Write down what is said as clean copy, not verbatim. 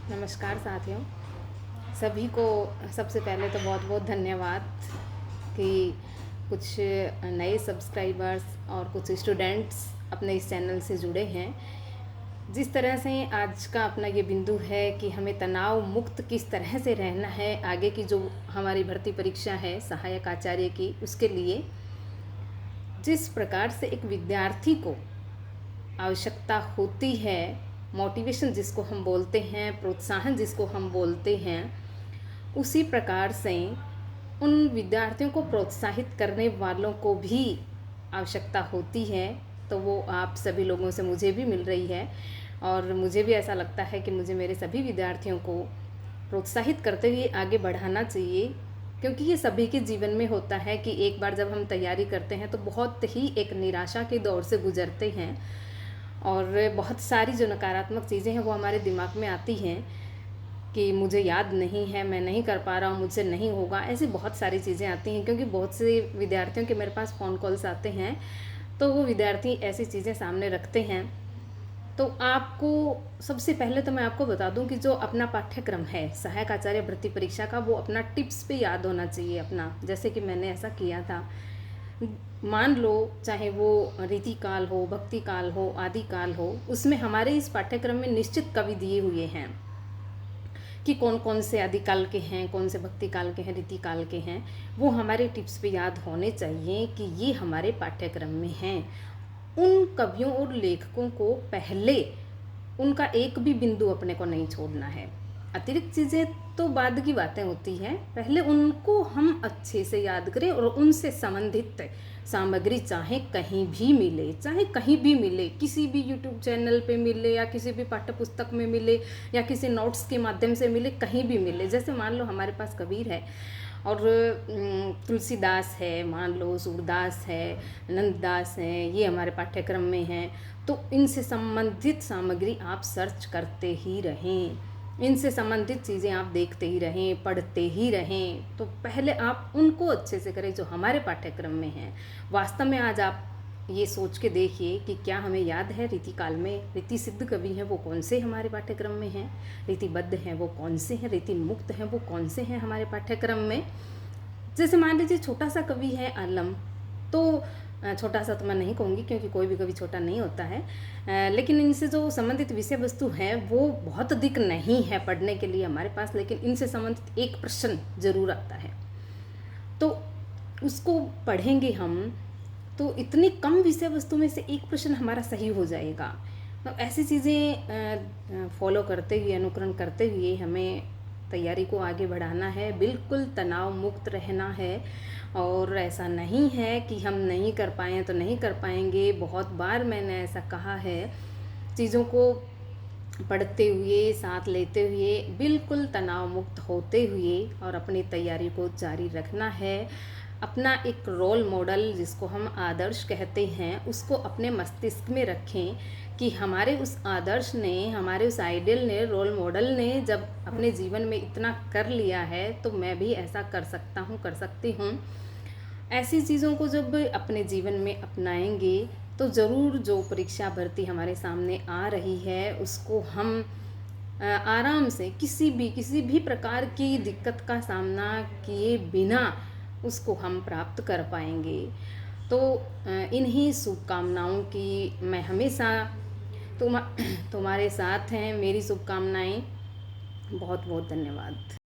नमस्कार साथियों, सभी को सबसे पहले तो बहुत बहुत धन्यवाद कि कुछ नए सब्सक्राइबर्स और कुछ स्टूडेंट्स अपने इस चैनल से जुड़े हैं। जिस तरह से आज का अपना ये बिंदु है कि हमें तनाव मुक्त किस तरह से रहना है, आगे की जो हमारी भर्ती परीक्षा है सहायक आचार्य की, उसके लिए जिस प्रकार से एक विद्यार्थी को आवश्यकता होती है, मोटिवेशन जिसको हम बोलते हैं, प्रोत्साहन जिसको हम बोलते हैं, उसी प्रकार से उन विद्यार्थियों को प्रोत्साहित करने वालों को भी आवश्यकता होती है। तो वो आप सभी लोगों से मुझे भी मिल रही है और मुझे भी ऐसा लगता है कि मुझे मेरे सभी विद्यार्थियों को प्रोत्साहित करते हुए आगे बढ़ाना चाहिए, क्योंकि ये सभी के जीवन में होता है कि एक बार जब हम तैयारी करते हैं तो बहुत ही एक निराशा के दौर से गुजरते हैं और बहुत सारी जो नकारात्मक चीज़ें हैं वो हमारे दिमाग में आती हैं कि मुझे याद नहीं है, मैं नहीं कर पा रहा हूँ, मुझसे नहीं होगा। ऐसी बहुत सारी चीज़ें आती हैं क्योंकि बहुत से विद्यार्थियों के मेरे पास फ़ोन कॉल्स आते हैं, तो वो विद्यार्थी ऐसी चीज़ें सामने रखते हैं। तो आपको सबसे पहले तो मैं आपको बता दूं कि जो अपना पाठ्यक्रम है सहायक आचार्य भर्ती परीक्षा का, वो अपना टिप्स पे याद होना चाहिए अपना। जैसे कि मैंने ऐसा किया था, मान लो चाहे वो रीति काल हो, भक्ति काल हो, आदि काल हो, उसमें हमारे इस पाठ्यक्रम में निश्चित कवि दिए हुए हैं कि कौन कौन से आदि काल के हैं, कौन से भक्ति काल के हैं, रीति काल के हैं। वो हमारे टिप्स पे याद होने चाहिए कि ये हमारे पाठ्यक्रम में हैं। उन कवियों और लेखकों को पहले उनका एक भी बिंदु अपने को नहीं छोड़ना है। अतिरिक्त चीज़ें तो बाद की बातें होती हैं, पहले उनको हम अच्छे से याद करें और उनसे संबंधित सामग्री चाहे कहीं भी मिले, चाहे कहीं भी मिले, किसी भी यूट्यूब चैनल पे मिले या किसी भी पाठ्य पुस्तक में मिले या किसी नोट्स के माध्यम से मिले, कहीं भी मिले। जैसे मान लो हमारे पास कबीर है और तुलसीदास है, मान लो सूरदास है, नंददास हैं, ये हमारे पाठ्यक्रम में हैं। तो इनसे संबंधित सामग्री आप सर्च करते ही रहें, इनसे संबंधित चीज़ें आप देखते ही रहें, पढ़ते ही रहें। तो पहले आप उनको अच्छे से करें जो हमारे पाठ्यक्रम में हैं। वास्तव में आज आप ये सोच के देखिए कि क्या हमें याद है रीति काल में रीति सिद्ध कवि हैं वो कौन से हमारे पाठ्यक्रम में हैं, रीतिबद्ध हैं वो कौन से हैं, रीति मुक्त हैं वो कौन से हैं हमारे पाठ्यक्रम में। जैसे मान लीजिए छोटा सा कवि है आलम, तो छोटा सा तो मैं नहीं कहूँगी क्योंकि कोई भी कवि छोटा नहीं होता है, लेकिन इनसे जो संबंधित विषय वस्तु है वो बहुत अधिक नहीं है पढ़ने के लिए हमारे पास, लेकिन इनसे संबंधित एक प्रश्न जरूर आता है, तो उसको पढ़ेंगे हम तो इतनी कम विषय वस्तु में से एक प्रश्न हमारा सही हो जाएगा। तो ऐसी चीज़ें फॉलो करते हुए, अनुकरण करते हुए हमें तैयारी को आगे बढ़ाना है, बिल्कुल तनाव मुक्त रहना है। और ऐसा नहीं है कि हम नहीं कर पाएँ तो नहीं कर पाएंगे। बहुत बार मैंने ऐसा कहा है, चीज़ों को पढ़ते हुए, साथ लेते हुए, बिल्कुल तनाव मुक्त होते हुए और अपनी तैयारी को जारी रखना है। अपना एक रोल मॉडल जिसको हम आदर्श कहते हैं, उसको अपने मस्तिष्क में रखें कि हमारे उस आदर्श ने, हमारे उस आइडियल ने, रोल मॉडल ने जब अपने जीवन में इतना कर लिया है तो मैं भी ऐसा कर सकता हूँ, कर सकती हूँ। ऐसी चीज़ों को जब अपने जीवन में अपनाएंगे तो ज़रूर जो परीक्षा भर्ती हमारे सामने आ रही है उसको हम आराम से किसी भी प्रकार की दिक्कत का सामना किए बिना उसको हम प्राप्त कर पाएंगे। तो इन्हीं शुभकामनाओं की मैं हमेशा तुम्हारे साथ हैं, मेरी शुभकामनाएं। बहुत बहुत धन्यवाद।